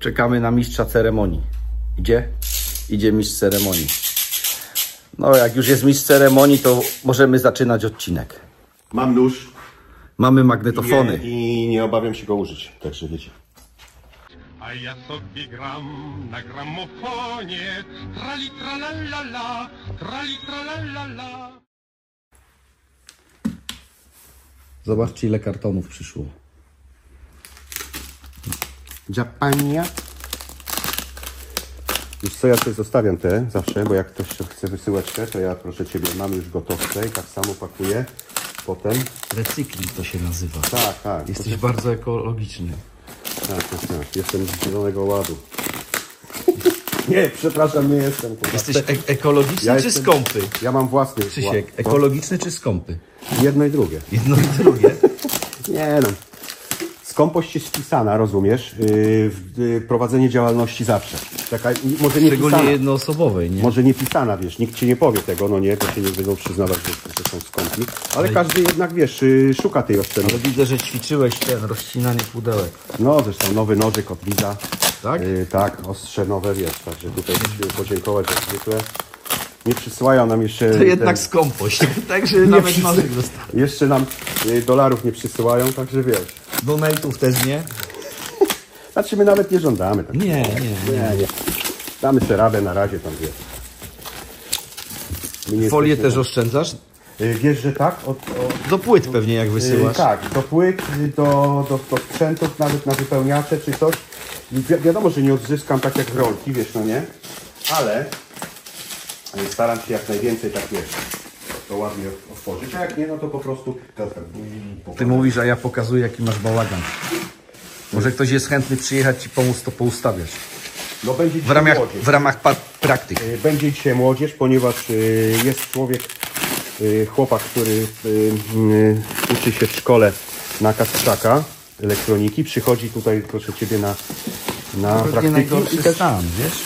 Czekamy na mistrza ceremonii. Idzie? Idzie mistrz ceremonii. No, jak już jest mistrz ceremonii, to możemy zaczynać odcinek. Mam nóż. Mamy magnetofony. I nie obawiam się go użyć, także wiecie. A ja sobie gram na gramofonie. Trali tralalala, trali tralalala. Zobaczcie, ile kartonów przyszło. Japania. Wiesz co, ja sobie zostawiam te zawsze, bo jak ktoś chce wysyłeczkę, to ja proszę Ciebie, mam już gotowce i tak samo pakuję. Potem. Recykling to się nazywa. Tak, tak. Jesteś bardzo ekologiczny. Tak, tak, tak. Jestem z Zielonego Ładu. Nie, przepraszam, nie jestem. Jesteś ekologiczny czy jestem... skąpy? Ja mam własny Krzysiek, ład. ekologiczny czy skąpy? Jedno i drugie. Jedno i drugie. Nie no. Skąpość jest wpisana, rozumiesz, w prowadzenie działalności zawsze. Taka, może nie Szczególnie pisana. jednoosobowej, nie? Może nie pisana, wiesz, nikt Ci nie powie tego, no nie, bo się nie będą przyznawać, że są skąpi. Ale każdy jednak, wiesz, szuka tej oszczędności. Ale widzę, że ćwiczyłeś rozcinanie pudełek. No, zresztą nowy nożyk od Liza. Tak? Tak, ostrze nowe, wiesz, także tutaj musimy podziękować jak zwykle. Nie przysyłają nam jeszcze... To jednak skąpość, także nawet nożyk dostał. Jeszcze nam dolarów nie przysyłają, także wiesz. Donate'ów też nie? Znaczy my nawet nie żądamy. Tak. Nie. Nie. Damy sobie radę na razie tam, wiesz. Folię też oszczędzasz? Wiesz, że tak? Do płyt pewnie jak wysyłasz. Tak, do płyt, do sprzętów, nawet na wypełniacze czy coś. Wiadomo, że nie odzyskam tak jak rolki, wiesz, no nie? Ale staram się jak najwięcej tak, wiesz, to ładnie otworzyć, a jak nie, no to po prostu... Ty mówisz, a ja pokazuję, jaki masz bałagan. Może ktoś jest chętny przyjechać Ci pomóc to poustawiać. No będzie W ramach praktyk. Będzie dzisiaj młodzież, ponieważ jest człowiek, chłopak, który uczy się w szkole na Kastrzaka elektroniki. Przychodzi tutaj, proszę Ciebie, na praktyki. Najgorszy I też... stan, wiesz?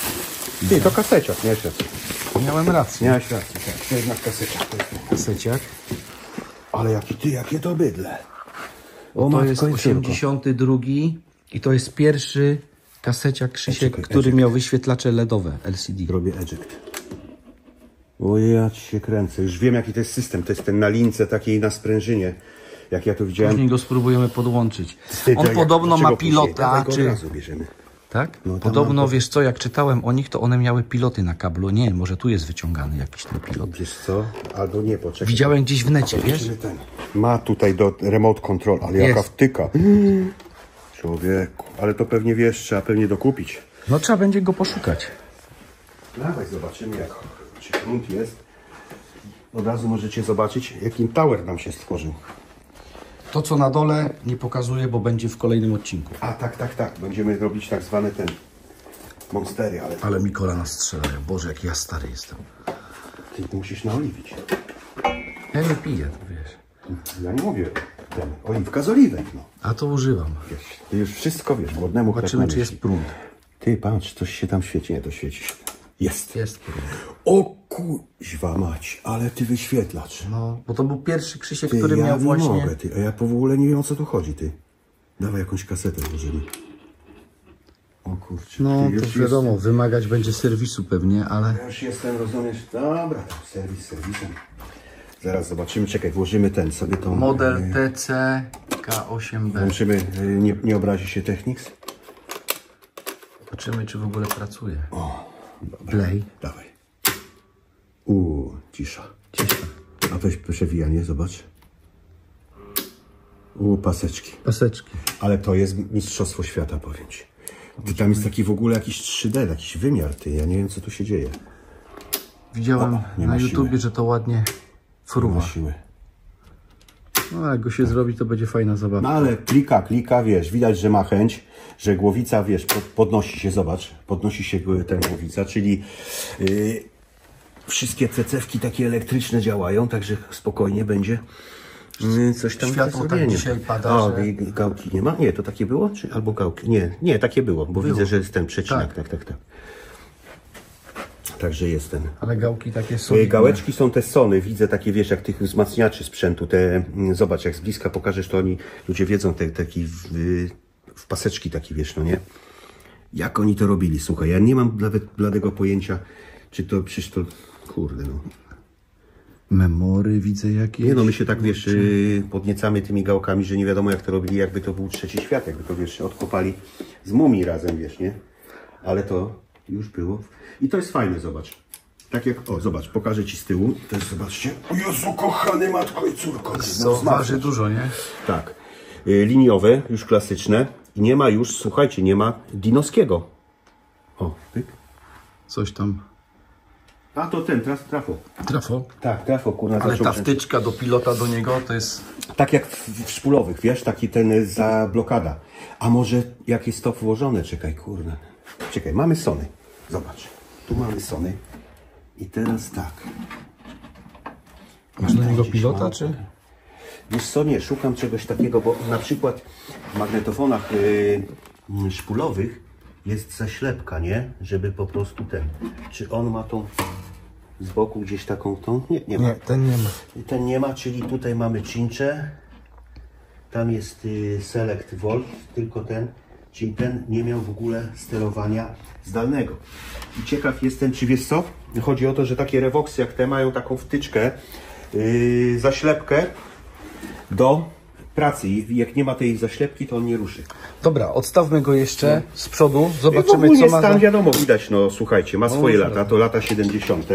Ty, to kaseciak, miałeś rację. Miałem rację. Miałeś rację, tak. To jednak kaseciak. Kaseciak. Ale jakie to bydle. To jest 82 i to jest pierwszy kaseciak Krzysiek, który miał wyświetlacze LEDowe LCD. Robię eject. O, ja ci się kręcę. Już wiem, jaki to jest system. To jest ten na lince takiej na sprężynie. Jak ja to widziałem. Później go spróbujemy podłączyć. Ty, On podobno ma pilota. Czy... Od razu bierzemy. Tak? No, podobno, wiesz co, jak czytałem o nich, to one miały piloty na kablu. Nie, może tu jest wyciągany jakiś ten pilot. Wiesz co? Albo nie, poczekaj. Widziałem gdzieś w necie, wiesz? Ma tutaj do remote control, ale jaka wtyka. Człowieku, ale to pewnie wiesz, trzeba pewnie dokupić. No trzeba będzie go poszukać. Dawaj, zobaczymy jak czy prąd jest. Od razu możecie zobaczyć, jakim tower nam się stworzył. To, co na dole, nie pokazuję, bo będzie w kolejnym odcinku. A tak. Będziemy robić tak zwane ten monstery, ale... Ale mi kolana strzelają. Boże, jak ja stary jestem. Ty musisz naoliwić. Ja nie piję, to wiesz. Ja nie mówię ten, oliwka z oliwek, no. A to używam. Wiesz, ty już wszystko wiesz, głodnemu Zobaczymy, czy jest prąd. Ty, patrz, coś się tam świeci, nie, to świeci się. Jest. Jest prąd. O kuźwa mać, ale ty wyświetlacz. No, bo to był pierwszy Krzysiek, Ty, który ja miał nie właśnie... mogę, ty, a ja w ogóle nie wiem, o co tu chodzi, ty. Dawaj jakąś kasetę włożymy. O kurczę. No, ty, to wiadomo, wymagać będzie serwisu pewnie, ale... Ja już jestem, rozumiesz? Dobra, tam serwisem. Zaraz zobaczymy, czekaj, włożymy ten sobie tą... Model TC K8B. Włączymy, nie obrazi się Technics. Zobaczymy, czy w ogóle pracuje. O, dobra. Play. Dawaj. Cisza. Cisza. A weź przewijanie, zobacz. Paseczki. Paseczki. Ale to jest mistrzostwo świata, powiem ci. Tam jest taki w ogóle jakiś 3D, jakiś wymiar, ty. Ja nie wiem, co tu się dzieje. Widziałem na YouTubie, że to ładnie fruwa. Siły. No, jak go się zrobi, to będzie fajna zabawa. No ale klika, wiesz, widać, że ma chęć, że głowica, wiesz, podnosi się, zobacz, podnosi się ta głowica, czyli wszystkie cecewki takie elektryczne działają, także spokojnie będzie coś tam. Światło tak dzisiaj pada, O, że... gałki nie ma? Nie, to takie było? Czy albo gałki? Nie, takie było, bo widzę, że jest ten przecinek, tak. Także jest ten. Ale gałki takie są. Gałeczki są te Sony, widzę takie, wiesz, jak tych wzmacniaczy sprzętu, te, zobacz, jak z bliska pokażesz, to ludzie wiedzą, te taki w paseczki taki, wiesz, no nie? Jak oni to robili? Słuchaj, ja nie mam nawet bladego pojęcia, czy to, przecież to, kurde no. Memory widzę jakieś. Nie no, my się tak, wiesz, podniecamy tymi gałkami, że nie wiadomo jak to robili, jakby to był trzeci świat, jakby to, wiesz, odkopali z mumii razem, wiesz, nie? Ale to już było. I to jest fajne, zobacz. Tak jak, o, zobacz, pokażę ci z tyłu. To jest, zobaczcie. O Jezu, kochany matko i córko. To waży dużo, nie? Tak. Liniowe, już klasyczne. I nie ma już, słuchajcie, nie ma dinowskiego. O, pyk. Coś tam. A to ten, trafo. Trafo. Tak, trafo, kurna. Ale ta wtyczka do pilota do niego to jest... Tak jak w szpulowych, wiesz, taki ten za blokada. A może jak jest to włożone? Czekaj, kurna. Czekaj, mamy Sony. Zobacz. Tu mamy Sony. I teraz tak. Masz na niego pilota, czy? Wiesz co, nie, szukam czegoś takiego, bo na przykład w magnetofonach szpulowych jest zaślepka, nie? Żeby po prostu ten... Czy on ma tą z boku gdzieś taką tą? Nie, nie ma. Nie, ten nie ma. Ten nie ma, czyli tutaj mamy cincze. Tam jest Select Volt, tylko ten, czyli ten nie miał w ogóle sterowania zdalnego. I ciekaw jestem, czy wiesz co? Chodzi o to, że takie Revoxy jak te mają taką wtyczkę, zaślepkę do pracy. I jak nie ma tej zaślepki, to on nie ruszy. Dobra, odstawmy go jeszcze z przodu. W Zobaczymy, ogóle co ma. stan, wiadomo, widać, no słuchajcie, ma swoje lata, to lata 70.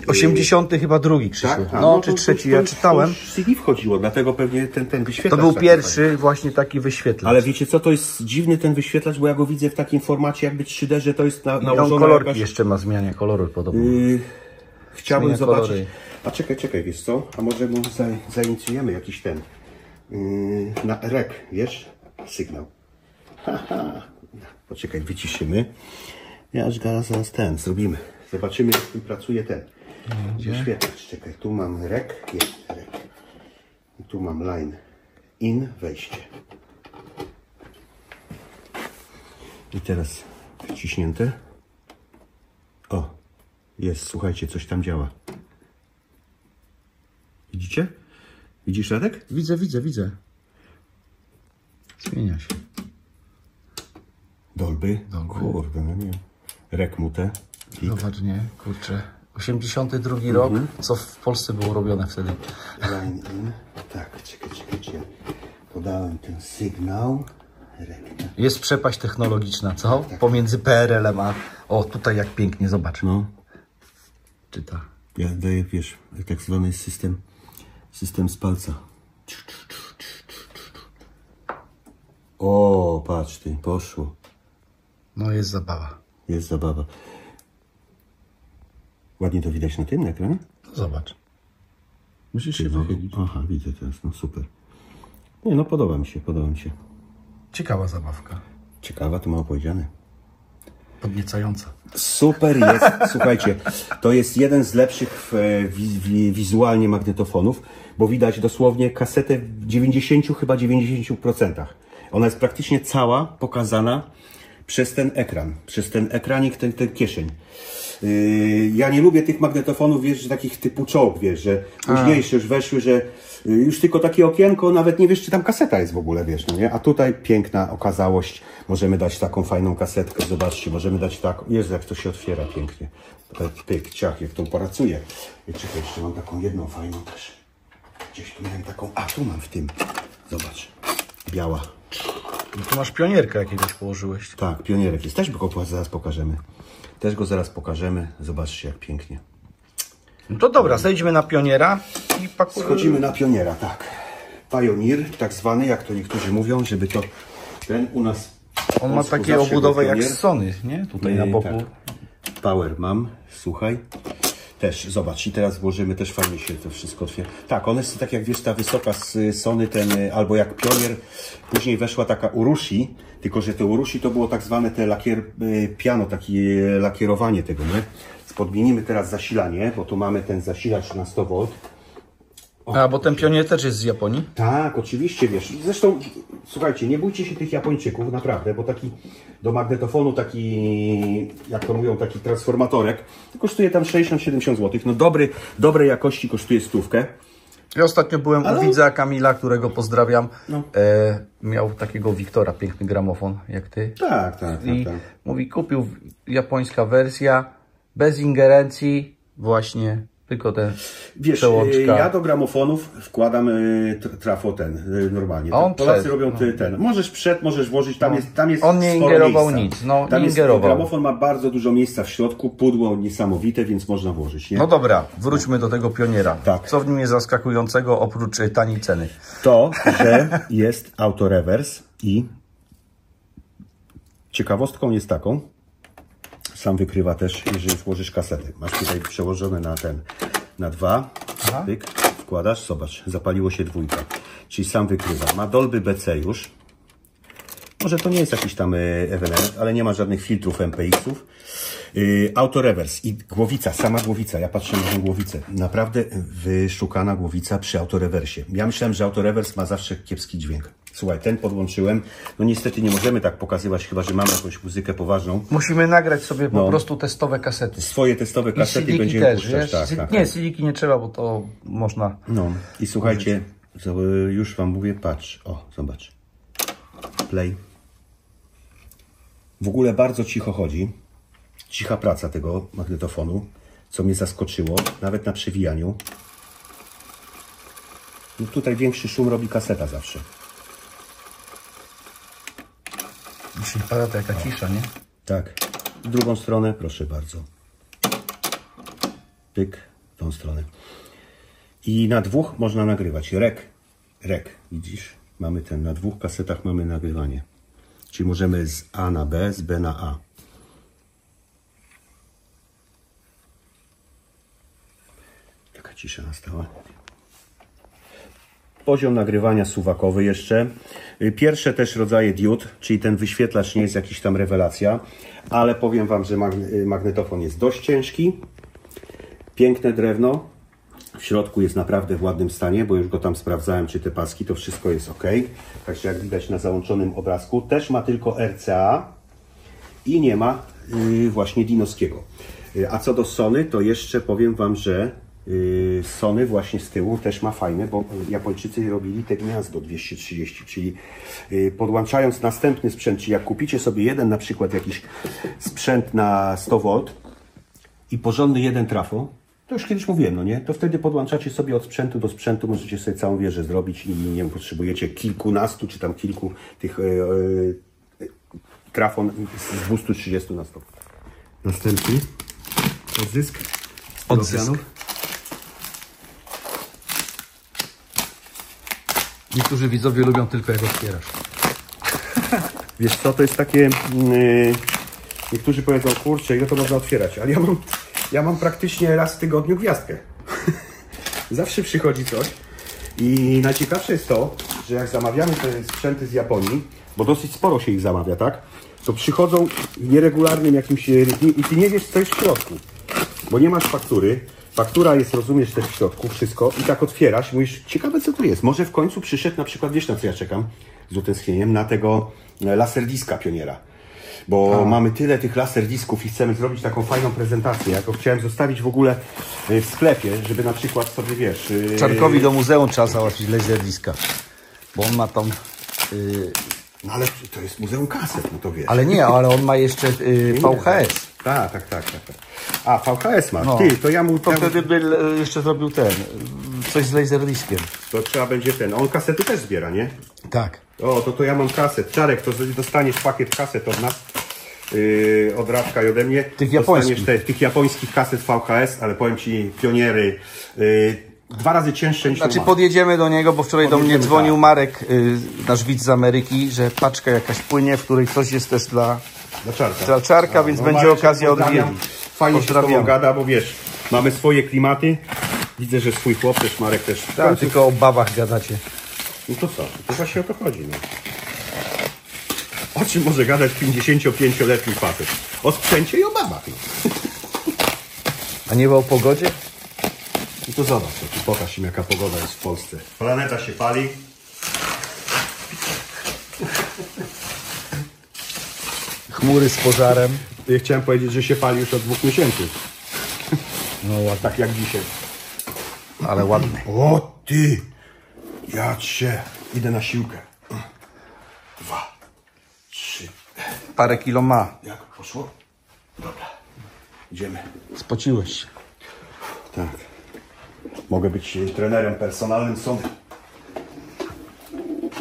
80 chyba drugi, Krzysiu. Tak? A, No, czy trzeci, ja czytałem. To już CD wchodziło, dlatego pewnie ten To wyświetlacz. był taki pierwszy właśnie taki wyświetlacz. Ale wiecie co, to jest dziwny ten wyświetlacz, bo ja go widzę w takim formacie jakby 3D, że to jest I on nałożona kolorki jakaś... jeszcze ma zmianie koloru podobno. Chciałbym Zmienia zobaczyć. kolory. A czekaj, wiesz co? A może mu zainicjujemy jakiś ten na rek, wiesz? Sygnał. Poczekaj, wyciszymy. Ja aż zaraz ten zrobimy. Zobaczymy, jak tym pracuje ten wyświetlacz. Czekaj, tu mam rek, jest rek. I tu mam line in, wejście. I teraz wciśnięte. O, jest, słuchajcie, coś tam działa. Widzicie? Widzisz, Radek? Widzę. Zmienia się. Dolby. Kurde, no nie. Rekmute. Zobacz, nie? Kurczę. 82 rok, co w Polsce było robione wtedy. Line in. Tak, czekaj. Podałem ten sygnał. Rekta. Jest przepaść technologiczna, co? Pomiędzy PRL-em a... O, tutaj jak pięknie, zobacz. No. Czyta. Ja daję, wiesz, tak zwany system z palca. O, patrz ty, poszło. No jest zabawa. Jest zabawa. Ładnie to widać na tym ekranie? Zobacz. Musisz się wychylić. Aha, widzę teraz, no super. Nie, no podoba mi się. Ciekawa zabawka. Ciekawa, to mało powiedziane. Podniecająca. Super jest, słuchajcie, to jest jeden z lepszych wizualnie magnetofonów, bo widać dosłownie kasetę w 90%. Ona jest praktycznie cała pokazana przez ten ekran, przez ten ekranik, ten kieszeń. Ja nie lubię tych magnetofonów, wiesz, że takich typu czołg, wiesz, że późniejsze już weszły, że już tylko takie okienko, nawet nie wiesz, czy tam kaseta jest w ogóle, wiesz, no nie? A tutaj piękna okazałość, możemy dać taką fajną kasetkę, zobaczcie, możemy dać tak, Jezu, jak to się otwiera pięknie. Pyk, ciach, jak to pracuje. I czekaj, jeszcze mam taką jedną fajną też. Gdzieś tu miałem taką, a tu mam w tym, zobacz, biała. No tu masz pionierkę jakiegoś położyłeś. Tak, pionierek jest, też go zaraz pokażemy. Zobaczcie, jak pięknie. No to dobra, zejdźmy na pioniera i pakujemy. Schodzimy na pioniera, tak. Pioneer, tak zwany, jak to niektórzy mówią, żeby to ten u nas... On ma takie obudowę jak Sony, nie? Tutaj na boku. Tak. Power mam, słuchaj. Też, zobacz, i teraz włożymy, też fajnie się to wszystko otwiera. Tak, one są tak jak wiesz, ta wysoka z Sony, albo jak Pionier, później weszła taka Urushi, tylko że te Urushi to było tak zwane te piano, takie lakierowanie tego, nie? Podmienimy teraz zasilanie, bo tu mamy ten zasilacz na 100 V. A, bo ten pionier też jest z Japonii? Tak, oczywiście, wiesz. Zresztą, słuchajcie, nie bójcie się tych Japończyków, naprawdę, bo taki do magnetofonu, taki, jak to mówią, taki transformatorek, kosztuje tam 60-70 zł. No dobrej jakości kosztuje 100. Ja ostatnio byłem u widza Kamila, którego pozdrawiam. No. Miał takiego Wiktora, piękny gramofon, jak ty. Tak. I mówi, kupił japońska wersja, bez ingerencji, właśnie, tylko te przełączka. Ja do gramofonów wkładam trafo normalnie. A on Polacy przed, robią ten. Możesz możesz włożyć, tam jest on nie sporo ingerował miejsca. nic, no Tam nie jest, ingerował. gramofon ma bardzo dużo miejsca w środku, pudło niesamowite, więc można włożyć, nie? No dobra, wróćmy do tego Pioniera. Tak. Co w nim jest zaskakującego oprócz taniej ceny? To, że jest autorewers i ciekawostką jest taką, sam wykrywa też, jeżeli włożysz kasetę. Masz tutaj przełożone na 2, pyk, wkładasz, zobacz, zapaliło się 2. Czyli sam wykrywa. Ma Dolby BC już. Może to nie jest jakiś tam ewenement, ale nie ma żadnych filtrów MPX-ów. Autorewers i głowica, sama głowica. Ja patrzę na tę głowicę. Naprawdę wyszukana głowica przy autorewersie. Ja myślałem, że autorewers ma zawsze kiepski dźwięk. Słuchaj, ten podłączyłem. No niestety nie możemy tak pokazywać, chyba że mamy jakąś muzykę poważną. Musimy nagrać sobie po prostu testowe kasety. Swoje testowe kasety i będziemy też, puszczać. wiesz? Tak. Nie, CD-ki nie trzeba, bo to można. No i słuchajcie, już wam mówię, patrz, o, zobacz. Play. W ogóle bardzo cicho chodzi. Cicha praca tego magnetofonu, co mnie zaskoczyło, nawet na przewijaniu. No tutaj większy szum robi kaseta zawsze. Jeśli pada, to jaka cisza, nie? Tak. W drugą stronę, proszę bardzo. Pyk, w tą stronę. I na 2 można nagrywać. Rek, widzisz? Mamy na 2 kasetach mamy nagrywanie. Czyli możemy z A na B, z B na A. Taka cisza nastała. Poziom nagrywania suwakowy jeszcze. Pierwsze też rodzaje diod, czyli ten wyświetlacz nie jest jakiś tam rewelacja, ale powiem wam, że magnetofon jest dość ciężki. Piękne drewno. W środku jest naprawdę w ładnym stanie, bo już go tam sprawdzałem, czy te paski, to wszystko jest ok. Także jak widać na załączonym obrazku, też ma tylko RCA i nie ma właśnie Dinowskiego. A co do Sony, to jeszcze powiem wam, że Sony właśnie z tyłu też ma fajne, bo Japończycy robili te gniazdo 230, czyli podłączając następny sprzęt, czyli jak kupicie sobie jeden na przykład jakiś sprzęt na 100V i porządny jeden trafo, to już kiedyś mówiłem, no nie? To wtedy podłączacie sobie od sprzętu do sprzętu, możecie sobie całą wieżę zrobić i nie wiem, potrzebujecie kilkunastu czy tam kilku tych trafon z 230 na 100. Następny odzysk. Odzysk. Niektórzy widzowie lubią tylko jak otwierasz. Wiesz co, to jest takie... niektórzy powiedzą, kurczę, ile to można otwierać, ale ja mam praktycznie raz w tygodniu gwiazdkę. Zawsze przychodzi coś. I najciekawsze jest to, że jak zamawiamy te sprzęty z Japonii, bo dosyć sporo się ich zamawia, tak? To przychodzą w nieregularnym jakimś rytmie i ty nie wiesz, co jest w środku. Bo nie masz faktury. Faktura jest, rozumiesz, też w środku, wszystko. I tak otwierasz i mówisz, ciekawe co tu jest. Może w końcu przyszedł na przykład, wiesz na co ja czekam z utęsknieniem, na tego laserdiska Pioniera. Bo mamy tyle tych laserdisków i chcemy zrobić taką fajną prezentację. Ja go chciałem zostawić w ogóle w sklepie, żeby na przykład sobie, wiesz... Czarkowi do muzeum trzeba załatwić laserdiska. Bo on ma tam... No ale to jest muzeum kaset, no to wiesz. Ale nie, ale on ma jeszcze VHS. Tak. A, VHS ma. No. Ty, to ja mu... To wtedy by jeszcze zrobił coś z laserdiskiem. To trzeba będzie on kasety też zbiera, nie? Tak. O, to ja mam kaset. Czarek, to dostaniesz pakiet kaset od nas. Od Radka i ode mnie. Tych japońskich. Tych japońskich kaset VHS, ale powiem ci, Pioniery 2 razy cięższe niż Znaczy podjedziemy do niego, bo wczoraj do mnie dzwonił Marek, nasz widz z Ameryki, że paczka jakaś płynie, w której coś jest też dla Czarka, więc będzie Marek, okazja odwiedzić. Fajnie się z tobą gada, bo wiesz, mamy swoje klimaty. Widzę, że swój chłop też, Marek też. Tak, tylko o babach gadacie. No to co? To właśnie o to chodzi. No. O czym może gadać 55-letni facet? O sprzęcie i o babach. A nie o pogodzie? No to zobacz, pokaż im jaka pogoda jest w Polsce. Planeta się pali. Chmury z pożarem. Ja chciałem powiedzieć, że się pali już od 2 miesięcy. No ładnie. Tak jak dzisiaj. Ale ładny. O Ty, ja cię, idę na siłkę. 2, 3. Parę kilo ma. Jak poszło? Dobra, idziemy. Spociłeś się. Tak. Mogę być trenerem personalnym sądu.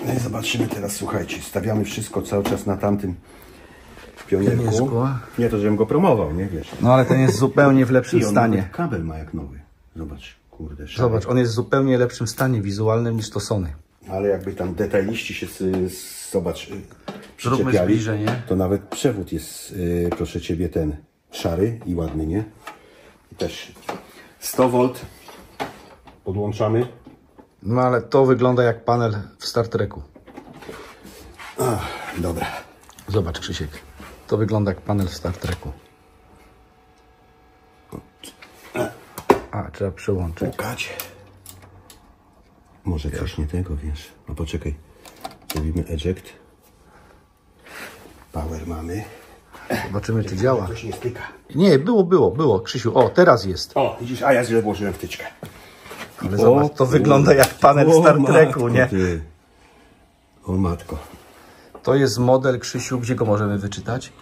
No i zobaczymy teraz, słuchajcie, stawiamy wszystko cały czas na tamtym pionierku. Pionierku. Nie to, żebym go promował, nie wiesz. No ale ten jest zupełnie w lepszym I on stanie. nawet kabel ma jak nowy. Zobacz, kurde. szary. Zobacz, on jest w zupełnie lepszym stanie wizualnym niż to Sony. Ale jakby tam detaliści się, zobacz, Zróbmy przyczepiali, zbliżenie. to nawet przewód jest, proszę Ciebie, ten szary i ładny, nie? I też 100 V podłączamy. No ale to wygląda jak panel w Star Treku. Dobra. Zobacz, Krzysiek. To wygląda jak panel w Star Treku. A, trzeba przełączyć. Pukać. Może coś nie tego, wiesz. No poczekaj. Zrobimy eject. Power mamy. Zobaczymy, czy działa. Coś nie styka. Nie, było, Krzysiu. O, teraz jest. O, widzisz, a ja źle włożyłem wtyczkę. Ale zobacz, to wygląda jak panel w Star Treku, nie? Ty. O matko. To jest model, Krzysiu, gdzie go możemy wyczytać?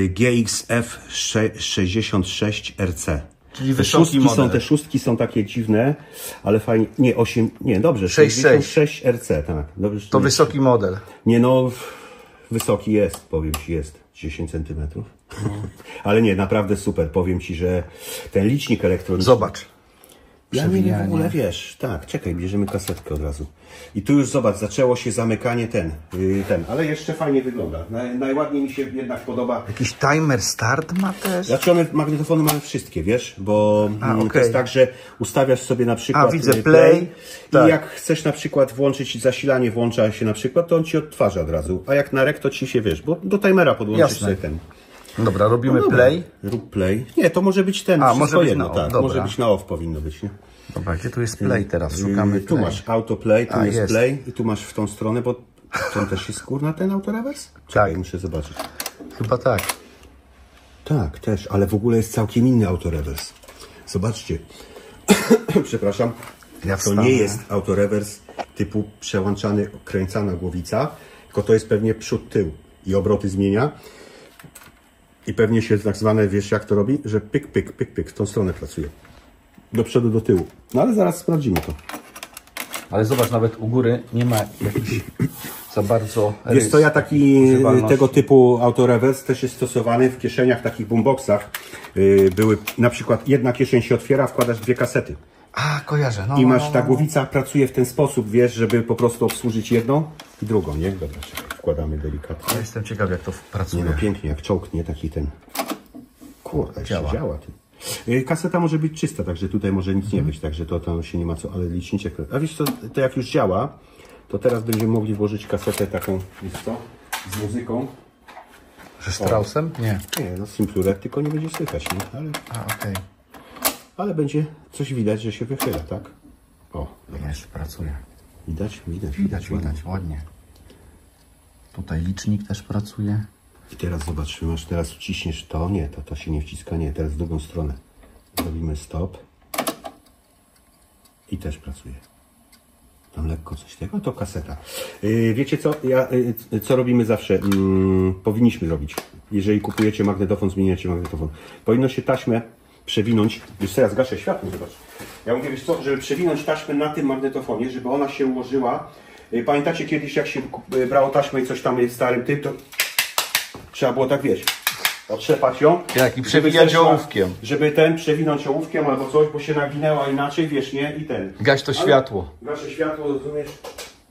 GXF 66RC. Czyli wysoki model. Te szóstki są takie dziwne, ale fajnie. Nie, 8, nie, dobrze. 66RC, tak. Dobrze, To wysoki model. Nie no, wysoki jest, powiem Ci, jest 10 cm. Ale nie, naprawdę super. Powiem Ci, że ten licznik elektroniczny. Zobacz. Ja nie wiem w ogóle, wiesz, tak, czekaj, bierzemy kasetkę od razu. I tu już zobacz, zaczęło się zamykanie ten, ale jeszcze fajnie wygląda. Najładniej mi się jednak podoba. Jakiś timer start ma też? Znaczy one, magnetofony mamy wszystkie, wiesz, bo to jest tak, że ustawiasz sobie na przykład widzę play. I jak chcesz na przykład włączyć zasilanie, włącza się na przykład, to on Ci odtwarza od razu. A jak na rek, to Ci się, wiesz, bo do timera podłączysz sobie ten. Dobra, robimy play. Rób play. Nie, to może być ten, może być jedno, na off, tak. dobra. Może być na off, powinno być, nie? Dobra, gdzie tu jest play teraz? Szukamy Tu play. masz autoplay, tu jest jest. play i tu masz w tą stronę, bo tam też jest kurna ten autorewers? Czekaj, Tak. muszę zobaczyć. Chyba tak. Tak, też, ale w ogóle jest całkiem inny autorewers. Zobaczcie. Przepraszam. Ja To wstanę. nie jest autorewers typu przełączany, kręcana głowica, tylko to jest pewnie przód, tył i obroty zmienia. I pewnie się tak zwane, wiesz jak to robi? Że pyk, pyk, pyk, pyk, w tą stronę pracuje. Do przodu, do tyłu. No ale zaraz sprawdzimy to. Ale zobacz, nawet u góry nie ma jakichś za bardzo Wiesz co, ja taki używalności. tego typu autorewers też jest stosowany w kieszeniach, takich boomboxach. Były na przykład jedna kieszeń się otwiera, wkładasz 2 kasety. A, kojarzę. No, I masz, ta głowica pracuje w ten sposób, wiesz, żeby po prostu obsłużyć jedną i drugą, nie? Dobra, czekaj, wkładamy delikatnie. Ja jestem ciekaw, jak to pracuje. Nie no, pięknie, jak czołg, nie? Taki ten... Kurde, działa. działa ty. Kaseta może być czysta, także tutaj może nic nie być, także to tam się nie ma co, ale liczniczek... A wiesz co, to jak już działa, to teraz będziemy mogli włożyć kasetę taką, wiesz co, z muzyką. Że Straussem? Nie. Nie, no simplurek, tylko nie będzie słychać, nie? Okej. Ale będzie coś widać, że się wychyla, tak? O, Jest, pracuje. widać? Widać, ładnie. Tutaj licznik też pracuje. I teraz zobacz, masz teraz wciśniesz to, nie, to się nie wciska, nie, teraz w drugą stronę. Zrobimy stop. I też pracuje. Tam lekko coś tego, to kaseta. Wiecie co, co robimy zawsze? Powinniśmy robić. Jeżeli kupujecie magnetofon, zmieniacie magnetofon. Powinno się taśmę przewinąć. Już teraz gaszę światło, zobacz. Ja mówię, wiesz co, żeby przewinąć taśmę na tym magnetofonie, żeby ona się ułożyła. Pamiętacie kiedyś, jak się brało taśmę i coś tam jest starym tym, to trzeba było tak, wiesz, otrzepać ją. Jak i przewijać ołówkiem. Żeby ten przewinąć ołówkiem albo coś, bo się nawinęła inaczej, wiesz, nie? I ten. Gaś to światło. Gaszę światło, rozumiesz?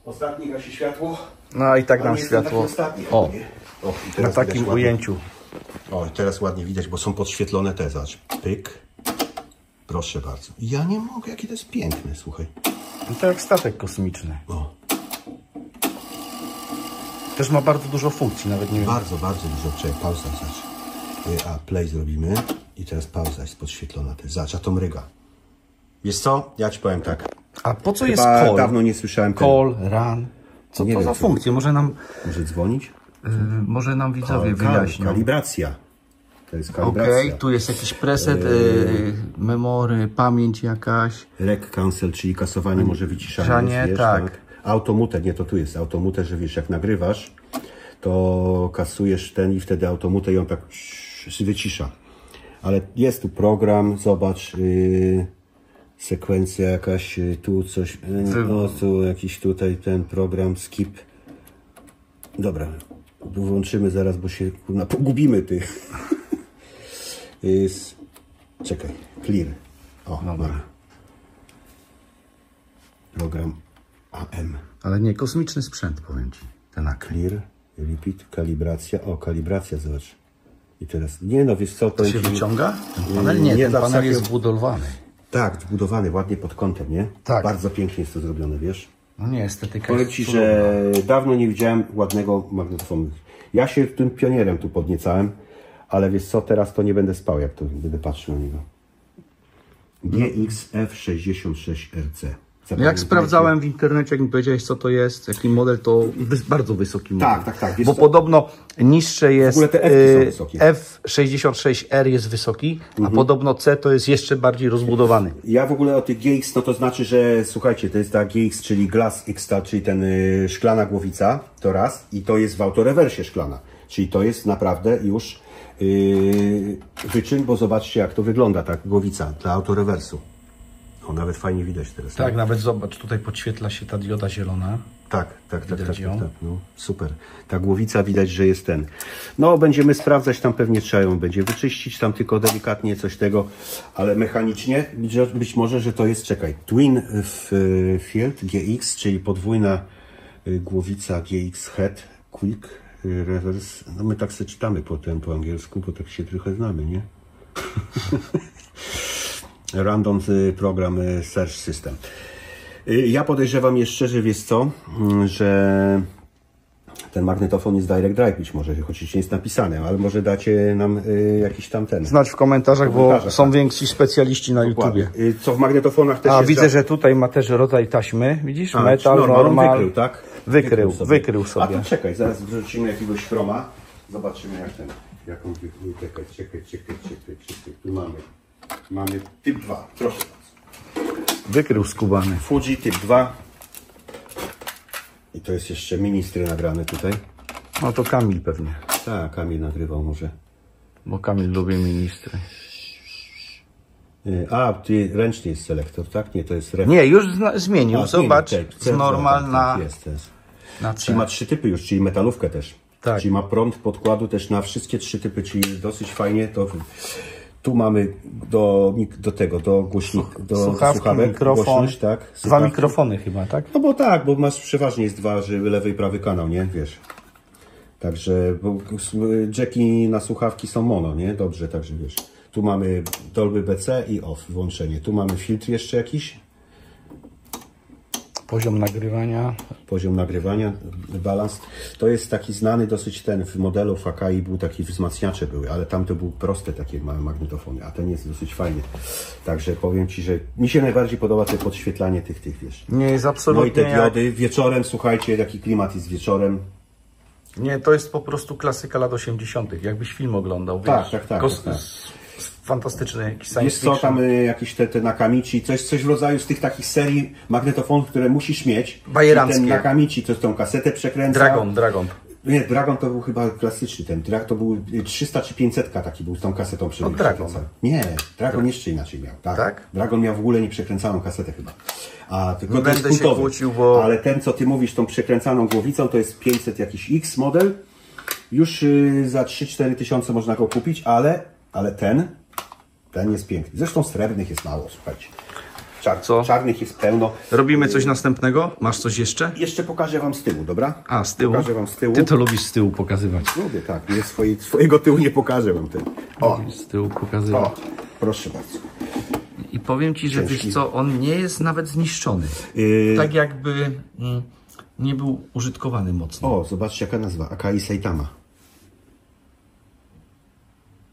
Ostatni gasi światło. No i tak A nam nie jestem światło. taki ostatni, O, nie? O, i na teraz takim widać ładnie. ujęciu. O, teraz ładnie widać, bo są podświetlone te, zobacz. Pyk. Proszę bardzo. Ja nie mogę, jakie to jest piękne, słuchaj. No to jak statek kosmiczny. O, Też ma bardzo dużo funkcji, nawet nie wiem. bardzo, bardzo dużo. Czekaj, pauza, zobacz. A, play zrobimy. I teraz pauza jest podświetlona też. Zobacz, a to mryga. Wiesz co? Ja ci powiem tak. A po co jest Chyba call? dawno nie słyszałem tego. Call, run. Co Nie to wiem, za co funkcje? Może nam Może dzwonić? widzowie wyjaśnią. Kalibracja. To jest kalibracja. Okej, tu jest jakiś preset, memory, pamięć jakaś. Rec cancel, czyli kasowanie, może wyciszanie. Wiesz, tak. Automute, nie, to tu jest automute, że wiesz, jak nagrywasz, to kasujesz ten i wtedy automute ją tak wycisza. Ale jest tu program, zobacz, sekwencja jakaś, tu coś, no tu jakiś tutaj ten program, skip. Dobra, włączymy zaraz, bo się pogubimy ty. Czekaj, clear. O, dobra. Program AM. Ale nie kosmiczny sprzęt, powiem ci. Ten Clear, repeat, kalibracja. O, kalibracja, zobacz. I teraz, nie no, wiesz co, to się wyciąga? Ten panel? Nie, ten panel jest wbudowany. Tak, wbudowany, ładnie pod kątem, nie? Tak. Bardzo pięknie jest to zrobione, wiesz? No nie, estetyka powiem jest ci, że dawno nie widziałem ładnego magnetofonu. Ja się tym pionierem tu podniecałem, ale wiesz co, teraz to nie będę spał, jak to będę patrzył na niego. GXF66RC. Jak sprawdzałem w internecie, jak mi powiedziałeś, co to jest, jaki model, to bardzo wysoki model. Tak. Bo podobno niższe jest, w ogóle te F są wysokie. F66R jest wysoki, a podobno C to jest jeszcze bardziej rozbudowany. Ja w ogóle o tych GX, no to znaczy, że słuchajcie, to jest ta GX, czyli Glass X-Tal, czyli ten szklana głowica, to raz, i to jest w autorewersie szklana, czyli to jest naprawdę już wyczyn, bo zobaczcie, jak to wygląda, ta głowica dla autorewersu. O, nawet fajnie widać teraz. Tak, nawet zobacz, tutaj podświetla się ta dioda zielona. Tak, no, super. Ta głowica widać, że jest ten. No, będziemy sprawdzać, tam pewnie trzeba ją będzie wyczyścić, tam tylko delikatnie coś tego, ale mechanicznie być może, że to jest, czekaj, Twin Field GX, czyli podwójna głowica GX Head Quick Reverse. No, my tak sobie czytamy potem po angielsku, bo tak się trochę znamy, nie? Random Program Search System. Ja podejrzewam jeszcze, że wiesz co, że ten magnetofon jest Direct Drive być może, choć nie jest napisane, ale może dacie nam jakiś tam ten. Znać w komentarzach, bo są więksi specjaliści na YouTubie. Co w magnetofonach też jest. Widzę, że tutaj ma też rodzaj taśmy, widzisz? Metal, normal. Wykrył, tak? Wykrył sobie. A to czekaj, zaraz wrzucimy jakiegoś chroma. Zobaczymy jak ten, jaką czekaj. Tu mamy typ 2, proszę bardzo. Wykrył skubany. Fuji typ 2. I to jest jeszcze ministry nagrane tutaj. No to Kamil pewnie. Tak, Kamil nagrywał może. Bo Kamil lubi ministry. Ty ręcznie jest selektor, tak? Nie, to jest ref. Nie, już zmienił. Zobacz, normalna. Jest. Czyli ma 3 typy już, czyli metalówkę też. Tak. Czyli ma prąd podkładu też na wszystkie 3 typy, czyli dosyć fajnie. Tu mamy do głośnika, do słuchawek, mikrofon, głośność, tak? Dwa mikrofony chyba, tak? No bo tak, bo masz przeważnie jest dwa, że lewy i prawy kanał, nie? Wiesz. Także, bo jacki na słuchawki są mono, nie? Dobrze, także wiesz. Tu mamy Dolby BC i off, włączenie. Tu mamy filtr jeszcze jakiś. Poziom nagrywania, balans. To jest taki znany dosyć ten, w modelu w Akai był taki wzmacniacze były, ale tam to były proste takie małe magnetofony, a ten jest dosyć fajny. Także powiem Ci, że mi się najbardziej podoba to podświetlanie tych, wiesz. Nie jest absolutnie. No i te diody wieczorem, słuchajcie, jaki klimat jest wieczorem. Nie, to jest po prostu klasyka lat 80. Jakbyś film oglądał. Tak. Fantastyczny jakiś science fiction. Jest co tam jakieś te Nakamichi, coś w rodzaju z tych takich serii magnetofonów, które musisz mieć. Bajeranckie. Ten Nakamichi, to tą kasetę przekręca. Dragon. Nie, Dragon to był chyba klasyczny ten. To był 300 czy 500 taki był z tą kasetą przekręcał. Nie, Dragon jeszcze inaczej miał. Tak? Dragon miał w ogóle nieprzekręcaną kasetę chyba. A tylko nie będę się kłócił, bo... Ale ten, co ty mówisz, tą przekręcaną głowicą, to jest 500 jakiś X model. Już za 3-4 tysiące można go kupić, ale ten jest piękny. Zresztą srebrnych jest mało, słuchajcie. Czarnych jest pełno. Robimy coś następnego? Masz coś jeszcze? Jeszcze pokażę Wam z tyłu, dobra? A, z tyłu? Pokażę Wam z tyłu. Ty to lubisz z tyłu pokazywać. Lubię, tak. Swojego tyłu nie pokażę Wam ten. Z tyłu pokazywać. Proszę bardzo. I powiem Ci, że wiesz co, on nie jest nawet zniszczony. Tak jakby nie był użytkowany mocno. O, zobaczcie jaka nazwa. Akai Saitama.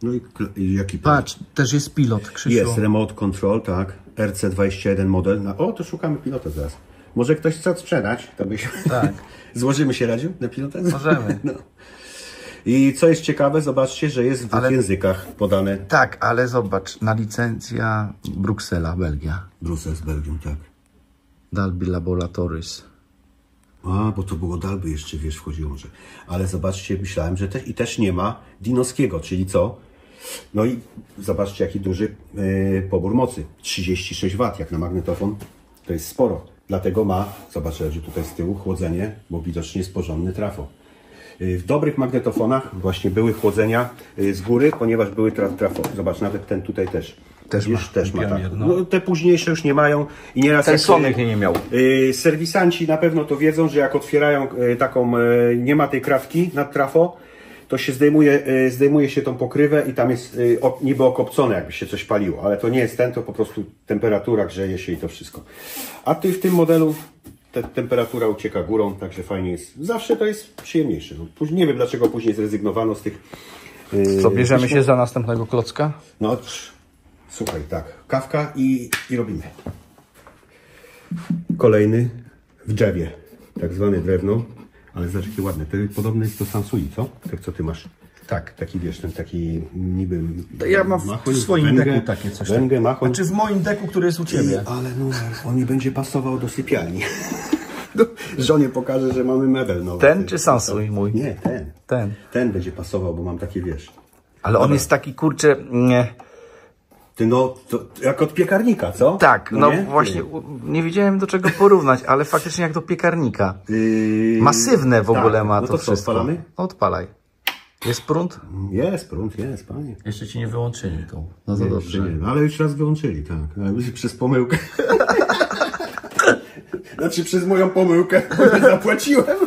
No i jaki patrz, też jest pilot, Krzysiu. Jest remote control, tak. RC21 model. To szukamy pilota zaraz. Może ktoś chce sprzedać, to byśmy... Tak. Złożymy się, Radziu, na pilota? Możemy. No. I co jest ciekawe, zobaczcie, że jest w dwóch językach podane. Tak, ale zobacz, na licencja Bruksela, Belgia. Bruksel z Belgią, tak. Dalby Laboratories. A, bo to było Dalby jeszcze, wiesz, wchodziło może. Ale zobaczcie, myślałem, że też nie ma Dinowskiego, czyli co? No i zobaczcie, jaki duży pobór mocy. 36 W, jak na magnetofon, to jest sporo. Dlatego ma, zobaczcie, że tutaj z tyłu chłodzenie, bo widocznie jest porządny trafo. W dobrych magnetofonach właśnie były chłodzenia z góry, ponieważ były trafo. Zobacz, nawet ten tutaj też. Też ma tak. No, te późniejsze już nie mają. I nieraz ten Sonic nie miał. Serwisanci na pewno to wiedzą, że jak otwierają taką, nie ma tej krawki nad trafo, to się zdejmuje się tą pokrywę i tam jest niby okopcone, jakby się coś paliło. Ale to nie jest ten, to po prostu temperatura grzeje się i to wszystko. A w tym modelu temperatura ucieka górą, także fajnie jest. Zawsze to jest przyjemniejsze. No, nie wiem, dlaczego później zrezygnowano z tych... Co, bierzemy się za następnego klocka? No, słuchaj, tak. Kawka i robimy. Kolejny w drzewie. Tak zwane drewno. Ale zobacz, jakie ładne. To podobny jest do Sansui, co? Tak, co ty masz? Tak. Taki, wiesz, ten taki niby... Ja mam w swoim deku takie coś. Węgę, machoń. Znaczy w moim deku, który jest u Ciebie. Ale no, on mi będzie pasował do sypialni. Żonie pokażę, że mamy mebel nowy. Ten czy Sansui mój? Nie, ten. Ten. Ten będzie pasował, bo mam takie, wiesz... Ale on jest taki, kurczę... Nie. Ty no, to jak od piekarnika, co? Tak, no właśnie, nie wiedziałem do czego porównać, ale faktycznie jak do piekarnika. Masywne w ogóle ma no to wszystko. Odpalamy? Odpalaj. Jest prąd? Jest prąd, jest, panie. Jeszcze ci nie wyłączyli tu. No to dobrze. Nie, ale już raz wyłączyli, tak. Przez pomyłkę. Znaczy przez moją pomyłkę, bo nie zapłaciłem.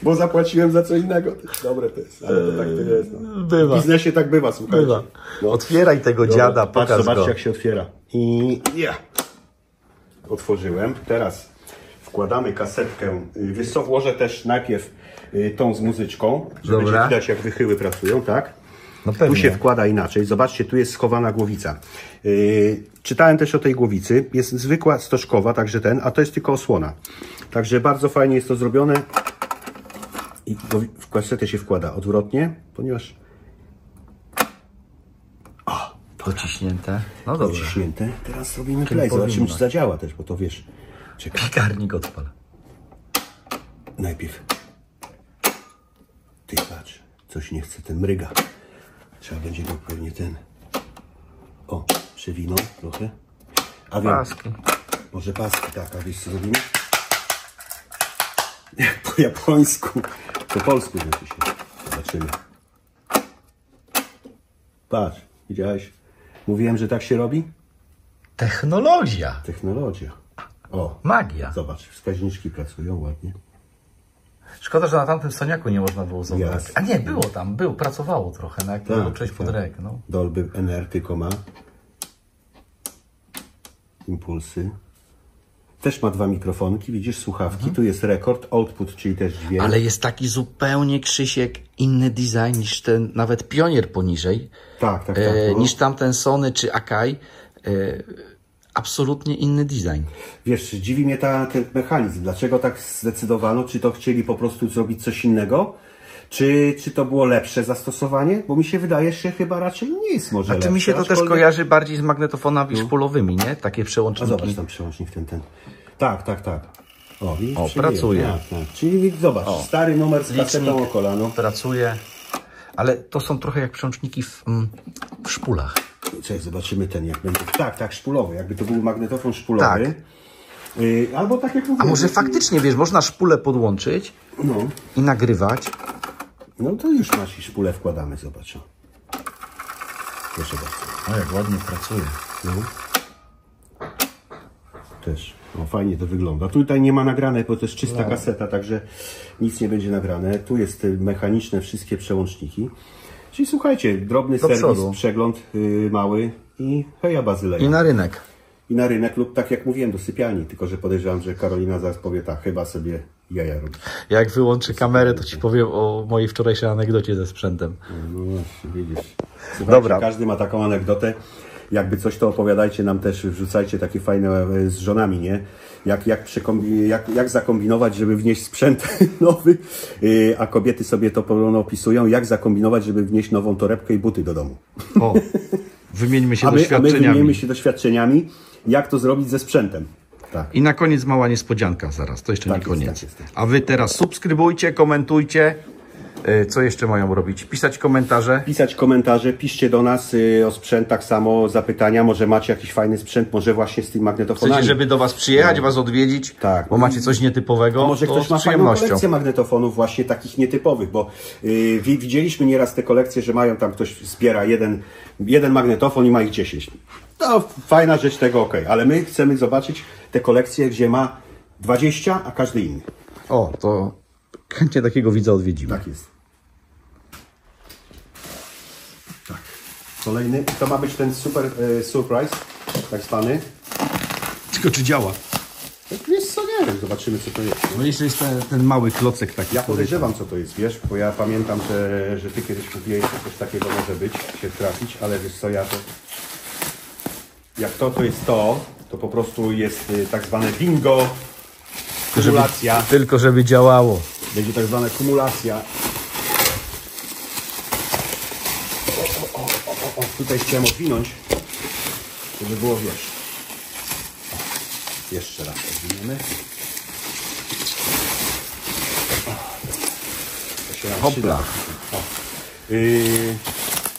Bo zapłaciłem za co innego. Dobre to jest, ale to tak to jest. No. Bywa. W biznesie tak bywa, słuchajcie. Bywa. No. Otwieraj tego dziada, pokaż zobaczcie go. jak się otwiera. I otworzyłem. Teraz wkładamy kasetkę. Wiesz co, włożę też najpierw tą z muzyczką, żeby będzie widać jak wychyły pracują, tak? No pewnie. Tu się wkłada inaczej. Zobaczcie, tu jest schowana głowica. Czytałem też o tej głowicy. Jest zwykła stożkowa, także a to jest tylko osłona. Także bardzo fajnie jest to zrobione. I w kasetę się wkłada odwrotnie, ponieważ... Dociśnięte. No dobrze. Dociśnięte. Teraz robimy play. Zobaczymy, czy zadziała też, bo to wiesz. Czekaj. Piekarnik odpal. Najpierw. Ty patrz, coś nie chce, ten mryga. Trzeba będzie go pewnie O, przewinął trochę. A wiem, paski. Może paski, tak, a wiesz co zrobimy? Jak po japońsku. Po polsku znaczy się. Zobaczymy. Patrz, widziałeś? Mówiłem, że tak się robi? Technologia. Technologia. O, magia. Zobacz, wskaźniczki pracują ładnie. Szkoda, że na tamtym Soniaku nie można było zobaczyć. Yes. A nie, było tam, pracowało trochę, jak było przejść pod rek. No. Dolby NR tylko ma. Impulsy. Też ma 2 mikrofonki, widzisz, słuchawki. Tu jest rekord, output, czyli też dźwięk. Ale jest taki zupełnie, Krzysiek, inny design niż ten, nawet Pionier poniżej. Tak. Niż tamten Sony czy Akai. Absolutnie inny design. Wiesz, dziwi mnie ten mechanizm. Dlaczego tak zdecydowano? Czy to chcieli po prostu zrobić coś innego? Czy to było lepsze zastosowanie? Bo mi się wydaje, że chyba raczej nie jest może lepsze. Czy mi się to też kojarzy bardziej z magnetofonami szpulowymi, nie? Takie przełączniki. A zobacz tam przełącznik ten. Tak. O, widzisz, pracuje. Tak. Czyli zobacz, stary numer z kasetą o kolano. Pracuje. Ale to są trochę jak przełączniki w szpulach. Cześć, zobaczymy ten, jak będzie. Tak, szpulowy. Jakby to był magnetofon szpulowy. Tak. Albo tak jak mówię. A może faktycznie, wiesz, można szpulę podłączyć i nagrywać. No to już masz i szpulę wkładamy, zobacz. Proszę bardzo. O, jak ładnie pracuje. No. Też. Fajnie to wygląda. Tutaj nie ma nagrane, bo to jest czysta kaseta, także nic nie będzie nagrane. Tu jest mechaniczne wszystkie przełączniki. Czyli słuchajcie, drobny serwis, przegląd mały i heja Bazyleja. I na rynek. I na rynek lub tak jak mówiłem, do sypialni. Tylko że podejrzewam, że Karolina zaraz powie tak, chyba sobie jaja robi. Jak wyłączy kamerę, to ci powiem o mojej wczorajszej anegdocie ze sprzętem. No właśnie, widzisz. Słuchajcie, Dobra. Każdy ma taką anegdotę. jakby coś, to opowiadajcie nam też, wrzucajcie takie fajne z żonami, nie? Jak zakombinować, żeby wnieść sprzęt nowy, a kobiety sobie to podobno opisują, jak zakombinować, żeby wnieść nową torebkę i buty do domu. O, wymieńmy się A my doświadczeniami. wymienimy się doświadczeniami, jak to zrobić ze sprzętem. Tak. I na koniec mała niespodzianka zaraz, to jeszcze Tak nie jest, koniec. tak jest, tak. A wy teraz subskrybujcie, komentujcie. Co jeszcze mają robić? Pisać komentarze. Pisać komentarze, piszcie do nas o sprzętach samo, zapytania, może macie jakiś fajny sprzęt, może właśnie z tym magnetofonami. Chcecie, żeby do was przyjechać, was odwiedzić, Tak. bo macie coś nietypowego, A może to ktoś ma z fajną przyjemnością. kolekcję magnetofonów właśnie takich nietypowych, bo widzieliśmy nieraz te kolekcje, że mają tam, ktoś zbiera jeden magnetofon i ma ich 10. To fajna rzecz, tego ok, ale my chcemy zobaczyć te kolekcje, gdzie ma 20, a każdy inny. O, to chętnie takiego widza odwiedzimy. Tak jest. Tak. Kolejny, to ma być ten super surprise, tak zwany. Tylko czy działa? Wiesz co, nie wiem, zobaczymy co to jest. No jeszcze jest ten mały klocek taki. Ja podejrzewam co to jest, wiesz, bo ja pamiętam, że ty kiedyś mówiłeś, że coś takiego może być, się trafić, ale wiesz co, ja to... Jak to jest to po prostu jest tak zwane bingo, kumulacja. Tylko żeby działało. Będzie tak zwana kumulacja. O, tutaj chciałem odwinąć, żeby było, wiesz. Jeszcze raz odwiniemy. To się nam przyda.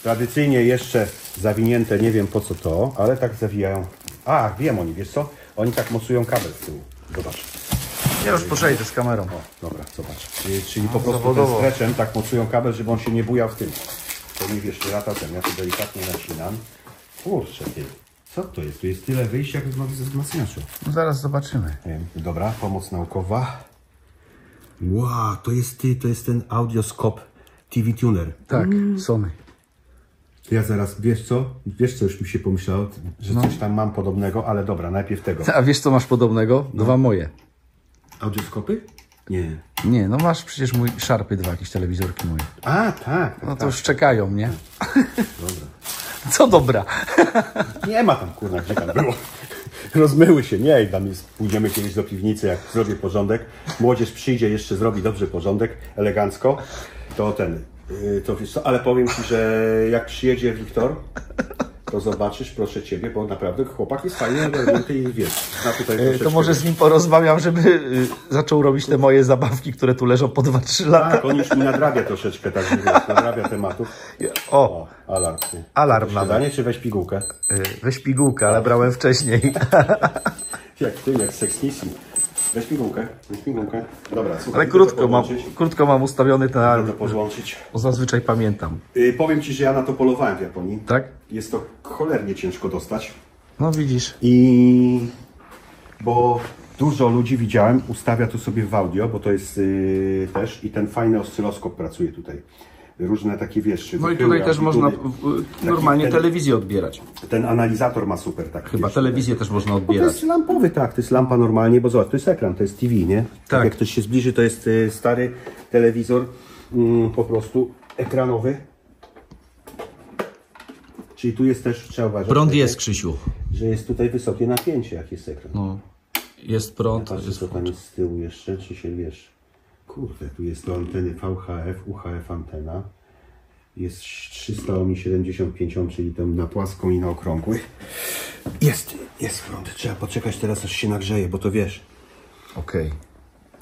Tradycyjnie jeszcze zawinięte, nie wiem po co to, ale tak zawijają. A, wiem oni, wiesz co? Oni tak mocują kabel z tyłu. Zobacz. Ja już przejdę z kamerą. O, dobra, zobacz. Czyli po prostu tym stretchem tak mocują kabel, żeby on się nie bujał w tym. To nie wiesz, lata ten. Ja to delikatnie nacinam. Kurczę, ty. Co to jest? Tu jest tyle wyjść, jak ze wzmacniaczu. No zaraz zobaczymy. Dobra, pomoc naukowa. Wow, to jest ten Audioscope TV Tuner. Tak, Sony. Ja zaraz, wiesz co już mi się pomyślało, że coś tam mam podobnego, ale dobra, najpierw tego. A wiesz co masz podobnego? Dwa moje. Audioskopy? Nie. Nie, no masz przecież mój Sharpy 2, jakieś telewizorki moje. A, tak. No to już czekają, nie? Dobra. Co dobra. Nie ma tam, kurna, gdzie tam było. Rozmyły się, nie, i tam pójdziemy kiedyś do piwnicy, jak zrobię porządek. Młodzież przyjdzie, jeszcze zrobi dobrze porządek, elegancko. To wiesz co, ale powiem Ci, że jak przyjedzie Wiktor, to zobaczysz, proszę Ciebie, bo naprawdę chłopak jest fajny, ale Ty wiesz. Tutaj To może z nim porozmawiam, żeby zaczął robić te moje zabawki, które tu leżą po 2-3 lata. Tak, on już mi nadrabia troszeczkę, tak wiesz, nadrabia tematów. O, Alarm. alarm nawet. Śniadanie, czy weź pigułkę? Weź pigułkę, ale brałem wcześniej. Jak seksmisji. Weź pigułkę. Dobra, słuchaj. Ale krótko mam ustawiony ten alarm, To podłączyć. bo zazwyczaj pamiętam. Powiem Ci, że ja na to polowałem w Japonii. Tak? Jest to cholernie ciężko dostać. No widzisz. Bo dużo ludzi widziałem, ustawia to sobie w audio, bo to jest też i ten fajny oscyloskop pracuje tutaj. Różne takie, wiesz... No i tutaj też można normalnie telewizję odbierać. Ten analizator ma super, tak. Chyba wiesz, telewizję też można to odbierać. jest lampowy, tak, to jest lampa normalnie, bo zobacz, to jest ekran, to jest TV, nie? Tak. Jak ktoś się zbliży, to jest stary telewizor, po prostu ekranowy. Czyli tu jest też, trzeba uważać, Prąd jest, Krzysiu. że jest tutaj wysokie napięcie, jak jest ekran. No, jest prąd. Patrzę, co tam jest z tyłu jeszcze, czy się wiesz. Kurde, tu jest do anteny VHF, UHF antena. Jest 300 ohmi 75 ohm, czyli tam na płaską i na okrągły. Jest prąd. Trzeba poczekać teraz, aż się nagrzeje, bo to wiesz. Okej.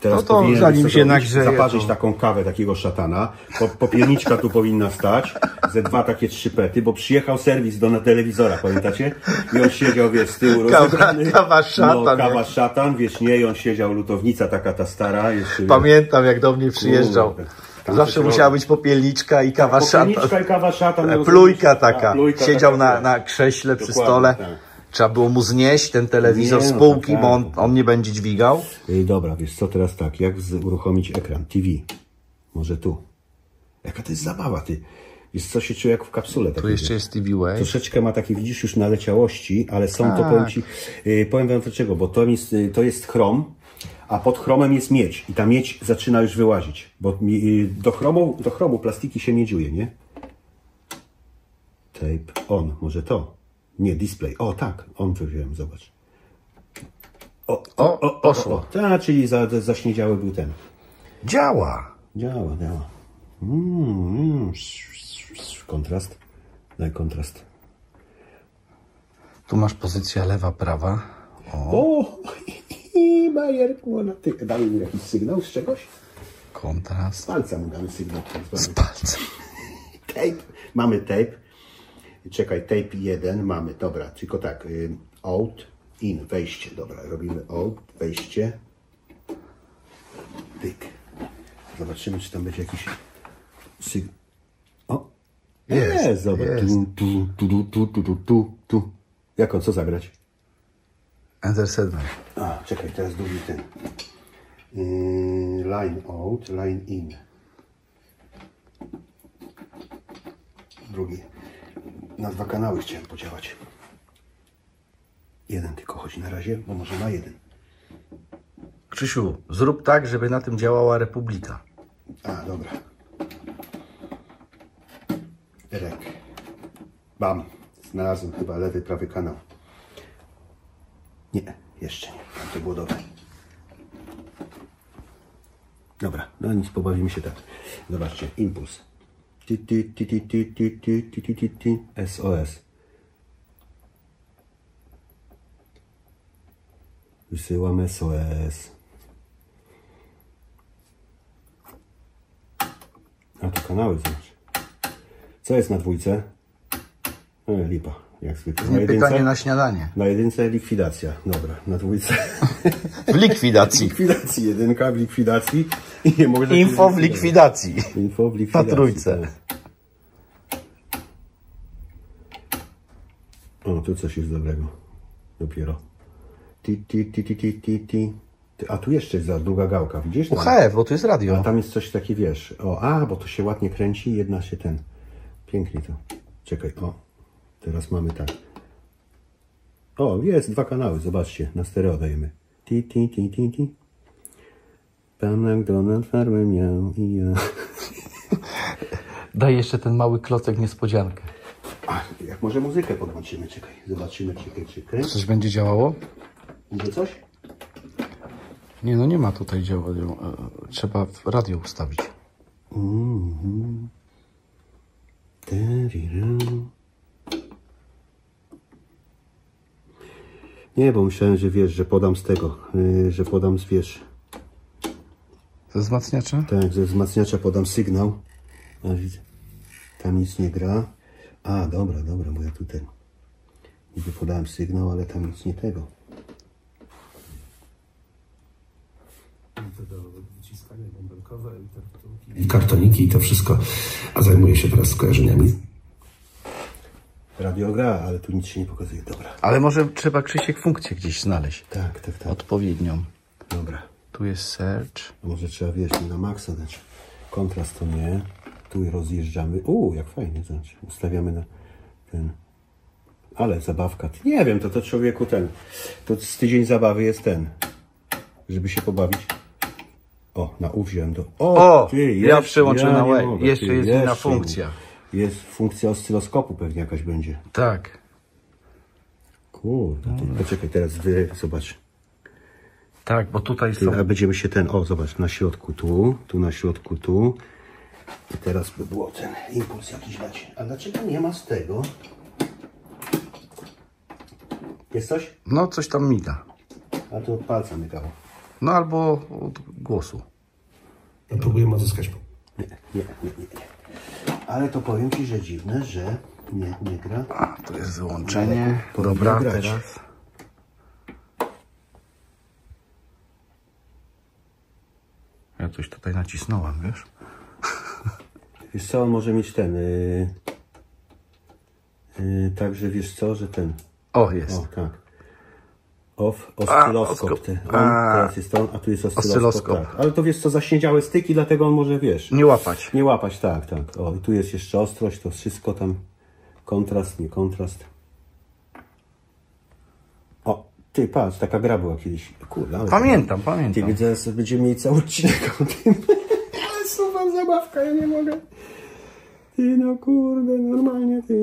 Teraz No to powinienem zanim sobie się nagrzeje, zaparzyć to- taką kawę takiego szatana. Popielniczka tu powinna stać. Ze 2 takie 3 pety, bo przyjechał serwis do telewizora, pamiętacie? I on siedział, wiesz, z tyłu rozebrany. kawa szatan, No, kawa jak- szatan, wiesz, nie, i on siedział, lutownica taka ta stara. Jeszcze, Pamiętam, jak do mnie przyjeżdżał. Kurde, tam Zawsze coś musiała robi. być popielniczka i kawa szatan. Popielniczka i kawa szatan. Plujka taka. Plujka Siedział taka, na krześle przy Dokładnie, stole. tak. Trzeba było mu znieść ten telewizor Nie, z no, półki, tak, bo tak. on nie będzie dźwigał. Dobra, wiesz co, teraz tak, jak uruchomić ekran TV? Może tu. Jaka to jest zabawa, ty. Wiesz co, się czuję jak w kapsule. Tu jeszcze jest TV Wave. Troszeczkę ma takie, widzisz, już naleciałości, ale są to, Tak. powiem Ci, powiem Wam dlaczego, bo to jest chrom, a pod chromem jest miedź i ta miedź zaczyna już wyłazić, bo do chromu plastiki się miedziuje, nie? Tape on, może to. Nie, display. O, tak, on wziąłem, zobacz. Poszło. Ta, czyli zaśniedziały był ten. Działa. Działa. Kontrast. Daj kontrast. Tu masz pozycja lewa, prawa. O, Bajerku, no ty dali mi jakiś sygnał z czegoś? Kontrast. Z palca mu damy sygnał. Z palcem. Tape. Mamy tape. Czekaj, tape 1 mamy. Dobra, tylko tak. Out, in, wejście. Dobra, robimy out, wejście. Tyk. Zobaczymy, czy tam będzie jakiś sygnał. O! Jest, zobacz. jest. Tu. Jak on, co zagrać? Enter segment. A, czekaj, teraz drugi ten. Line out, line in. Drugi. Na 2 kanały chciałem podziałać. Jeden tylko chodzi na razie, bo może na jeden. Krzysiu, zrób tak, żeby na tym działała Republika. A, dobra. Rek. Bam. Znalazłem chyba lewy, prawy kanał. Nie, jeszcze nie. Tam to było dobre. Dobra, no nic, pobawimy się tak. Zobaczcie, impuls. SOS. Wysyłam SOS. A to kanały, zobacz. Co jest na dwójce? Lipa, jak zwykle. Nie pytanie na śniadanie. Na jedynce likwidacja. Dobra, na dwójce. W likwidacji. Likwidacji, jedynka w likwidacji. I nie mogę Info w likwidacji. Info w likwidacji. Na trójce. Tak. O, tu coś jest dobrego. Dopiero. A tu jeszcze jest druga gałka, widzisz? UHF, bo tu jest radio. A tam jest coś takie, wiesz. O, bo to się ładnie kręci, jedna się ten. Pięknie to. Czekaj, o. Teraz mamy tak. O, jest 2 kanały, zobaczcie. Na stereo dajemy. Pan McDonald farmę miał i ja. Daj jeszcze ten mały klocek niespodziankę. A, jak może muzykę podłączymy, czekaj. Zobaczymy, czekaj. Coś będzie działało? Będzie coś? Nie, no nie ma tutaj działania. Trzeba radio ustawić. Nie, bo myślałem, że wiesz, że podam z tego, że podam z, wiesz, Ze wzmacniacza? tak, ze wzmacniacza podam sygnał. A widzę, tam nic nie gra. A, dobra, bo ja tutaj niby podałem sygnał, ale tam nic nie tego. I kartoniki i to wszystko, a zajmuję się teraz skojarzeniami. Radio gra, ale tu nic się nie pokazuje. Dobra. Ale może trzeba, Krzysiek, funkcję gdzieś znaleźć. Tak. Odpowiednią. Dobra. Tu jest search. A może trzeba, wiesz, na maksa dać. Kontrast to nie. Tu rozjeżdżamy. Jak fajnie, zobacz. Ustawiamy na ten. Ale zabawka. Nie wiem, to człowieku ten. To z tydzień zabawy jest ten. Żeby się pobawić. O, na U wziąłem do... Ja przełączę na nie łeb. mogę, Jeszcze ty, jest inna jeszcze funkcja. Jest funkcja oscyloskopu pewnie jakaś będzie. Tak. Kurde, poczekaj, teraz zobacz. Tak, bo tutaj są... A będziemy się zobacz, na środku tu na środku tu. I teraz by było ten impuls jakiś dać. A dlaczego nie ma z tego? Jest coś? No, coś tam miga. A to od palca mygało. No, albo od głosu. No, próbujemy odzyskać. Nie. Ale to powiem Ci, że dziwne, że nie gra. A, to jest wyłączenie. Powinien Dobra, grać. teraz. Ja coś tutaj nacisnąłem, wiesz? Wiesz co, on może mieć ten... także wiesz co, że ten... O, jest. O, tak. Oscyloskop. Teraz jest on, a tu jest oscyloskop. Tak. Ale to wiesz co, zaśniedziałe styki, dlatego on może, wiesz... Nie łapać. Nie łapać, tak. O, i tu jest jeszcze ostrość, to wszystko tam... Kontrast, nie kontrast. O, ty patrz, taka gra była kiedyś. Kurde, ale Pamiętam. Ty widzę, że będziemy mieli cały odcinek o tym. Ale super zabawka, ja nie mogę. Ty no kurde, normalnie ty.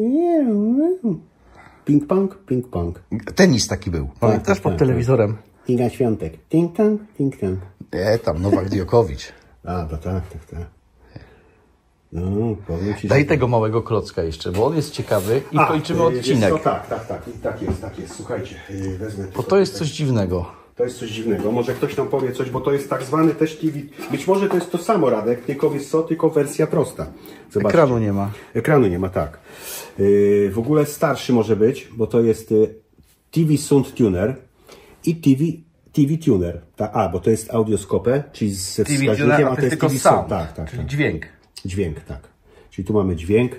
Ping-pong, ping-pong. Tenis taki był. Pamiętasz pod telewizorem? Iga Świątek. Ting-tong, ting-tong. Nie, tam Nowak Djokovic. A, to tak. No, powiem ci, Daj że... tego małego klocka jeszcze, bo on jest ciekawy i kończymy odcinek. To, tak jest. Słuchajcie, wezmę... Bo to jest coś dziwnego. To jest coś dziwnego. Może ktoś nam powie coś, bo to jest tak zwany też TV. Być może to jest to samo, Radek, tylko wiesz co, tylko wersja prosta. Zobaczcie. Ekranu nie ma. Ekranu nie ma, tak. W ogóle starszy może być, bo to jest TV Sound Tuner i TV Tuner. Bo to jest audioskopę, czyli ze wskaźnikiem, a to jest tylko TV sound, Tak. czyli dźwięk. Dźwięk, tak. Czyli tu mamy dźwięk.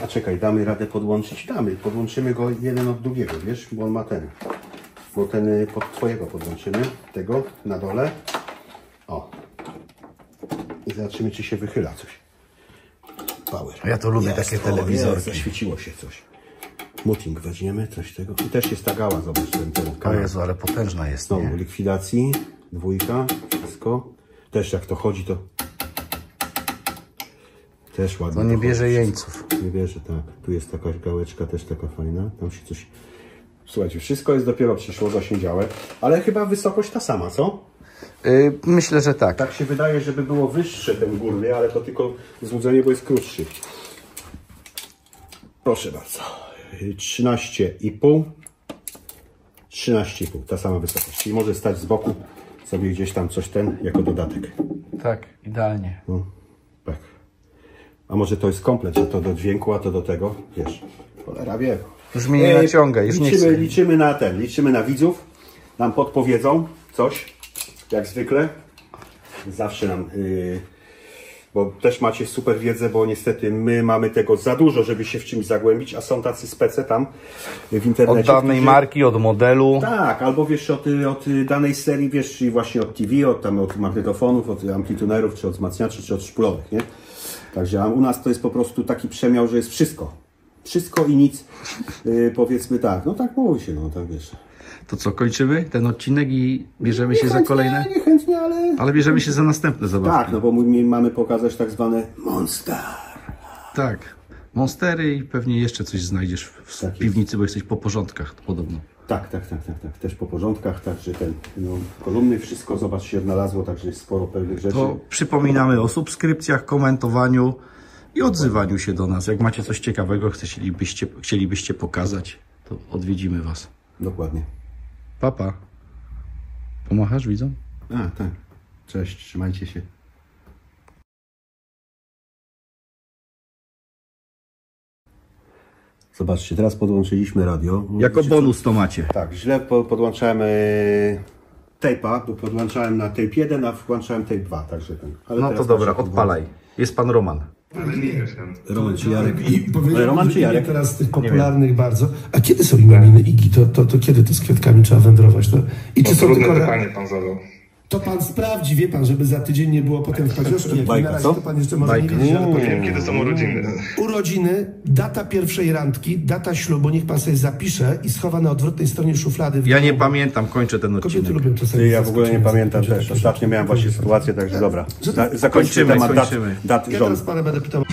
A czekaj, damy radę podłączyć? Podłączymy go jeden od drugiego, wiesz, bo on ma ten. Bo ten pod twojego podłączymy, tego na dole. O. I zobaczymy, czy się wychyla coś. Power. Ja to lubię takie telewizorki. Zaświeciło się coś. Muting weźmiemy, coś tego. I też jest ta gała, zobacz, ten O Jezu, ale potężna jest, znowu nie? likwidacji, 2, wszystko. Też jak to chodzi, to też ładnie. To nie bierze jeńców. Nie bierze, tak. Tu jest taka gałeczka też taka fajna. Tam się coś... Słuchajcie, wszystko jest dopiero przyszło, zasiędziałe, ale chyba wysokość ta sama, co? Myślę, że tak. Tak się wydaje, żeby było wyższe ten górny, ale to tylko złudzenie, bo jest krótszy. Proszę bardzo. 13,5. 13,5, ta sama wysokość. Czyli może stać z boku sobie gdzieś tam coś jako dodatek. Tak, idealnie. No, tak. A może to jest komplet, że to do dźwięku, a to do tego, wiesz, cholera wie. Już mnie nie naciąga, już nie chcę. Liczymy na widzów, nam podpowiedzą coś, jak zwykle. Zawsze nam, bo też macie super wiedzę, bo niestety my mamy tego za dużo, żeby się w czymś zagłębić, a są tacy spece tam w internecie. Od danej marki, od modelu. Tak, albo wiesz, od danej serii, wiesz, czyli właśnie od TV, od magnetofonów, od amplitunerów, czy od wzmacniaczy, czy od szpulowych, nie? Także a u nas to jest po prostu taki przemiał, że jest wszystko. Wszystko i nic, powiedzmy tak. No tak mówi się, no tak wiesz. To co, kończymy ten odcinek i bierzemy się za kolejne? Niechętnie, ale... Ale bierzemy się za następne zabawki. Tak, no bo my mamy pokazać tak zwane Monster. Tak. Monstery i pewnie jeszcze coś znajdziesz w Tak piwnicy, bo jesteś po porządkach podobno. Tak. Też po porządkach, także kolumny, wszystko, zobacz, się odnalazło, także jest sporo pewnych rzeczy. To przypominamy o subskrypcjach, komentowaniu i odzywaniu się do nas. Jak macie coś ciekawego, chcielibyście pokazać, to odwiedzimy Was. Dokładnie. Papa. Pomachasz widzom? A, tak. Cześć, trzymajcie się. Zobaczcie, teraz podłączyliśmy radio. Jako bonus to macie. Tak, źle podłączałem tape'a, bo podłączałem na tape 1, a włączałem tape 2, także ten. Ale No to teraz dobra, proszę odpalaj. Jest pan Roman. Roman czy Jarek? Roman czy Jarek? Teraz z tych popularnych bardzo. A kiedy są imieniny Igi? To kiedy to z kwiatkami trzeba wędrować? I czy są tylko... pytanie pan zadał. To pan sprawdzi, wie pan, żeby za tydzień nie było potem w padzioszki. Jak Bajka, na razie co? to pan jeszcze może nie wiedzieć, ale powiem. Wiem, kiedy są urodziny. Urodziny, data pierwszej randki, data ślubu, niech pan sobie zapisze i schowa na odwrotnej stronie szuflady. Ja nie pamiętam, kończę ten Kobiety odcinek. lubią czasami Ja w ogóle nie zaskoczenia, pamiętam zaskoczenia, też. takie Ostatnio rzeczy. miałem właśnie sytuację, także dobra. Zakończymy Kończymy, temat skończymy. dat Ja żon. teraz pana będę pytał.